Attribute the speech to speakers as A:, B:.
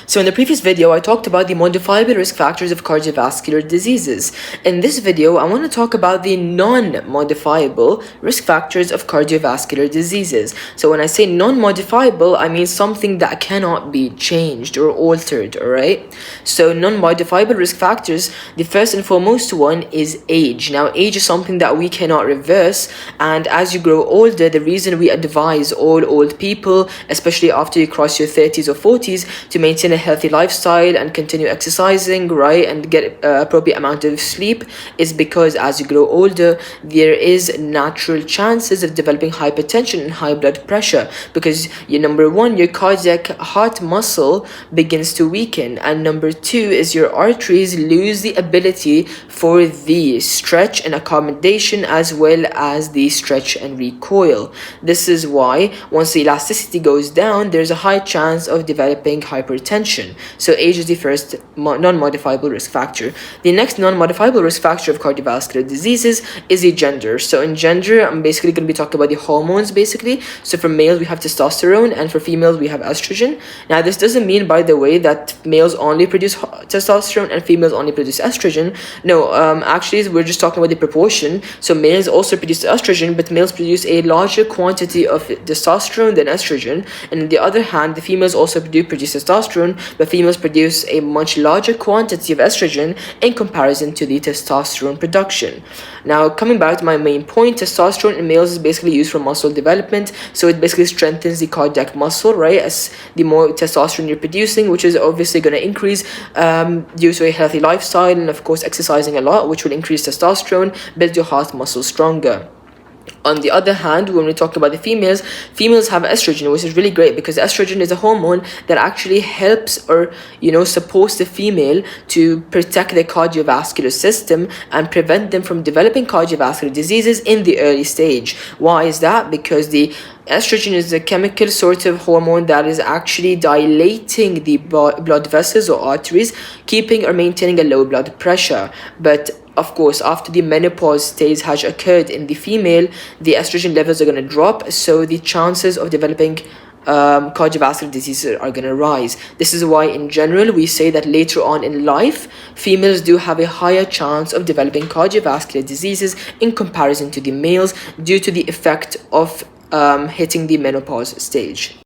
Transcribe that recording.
A: So in the previous video, I talked about the modifiable risk factors of cardiovascular diseases. In this video, I want to talk about the non-modifiable risk factors of cardiovascular diseases. So when I say non-modifiable, I mean something that cannot be changed or altered, alright? So non-modifiable risk factors, the first and foremost one is age. Now, age is something that we cannot reverse, and as you grow older, the reason we advise all old people, especially after you cross your 30s or 40s, to maintain a healthy lifestyle and continue exercising, right, and get appropriate amount of sleep is because as you grow older, there is natural chances of developing hypertension and high blood pressure, because number one, your cardiac heart muscle begins to weaken, and number two is your arteries lose the ability for the stretch and accommodation as well as the stretch and recoil. This is why once the elasticity goes down, there's a high chance of developing hypertension. So age is the first non-modifiable risk factor. The next non-modifiable risk factor of cardiovascular diseases is the gender. So in gender, I'm basically going to be talking about the hormones basically. So for males, we have testosterone, and for females, we have estrogen. Now, this doesn't mean, by the way, that males only produce testosterone and females only produce estrogen. No, actually, we're just talking about the proportion. So males also produce estrogen, but males produce a larger quantity of testosterone than estrogen. And on the other hand, the females also produce testosterone, but females produce a much larger quantity of estrogen in comparison to the testosterone production. Now, coming back to my main point, testosterone in males is basically used for muscle development. So it basically strengthens the cardiac muscle, right, as the more testosterone you're producing, which is obviously going to increase due to a healthy lifestyle and of course exercising a lot, which will increase testosterone, build your heart muscle stronger. On the other hand, when we talk about the females have estrogen, which is really great because estrogen is a hormone that actually helps or supports the female to protect their cardiovascular system and prevent them from developing cardiovascular diseases in the early stage. Why is that? Because the estrogen is a chemical sort of hormone that is actually dilating the blood vessels or arteries, keeping or maintaining a low blood pressure. But of course, after the menopause stage has occurred in the female, the estrogen levels are going to drop, so the chances of developing cardiovascular diseases are going to rise. This is why in general we say that later on in life, females do have a higher chance of developing cardiovascular diseases in comparison to the males due to the effect of hitting the menopause stage.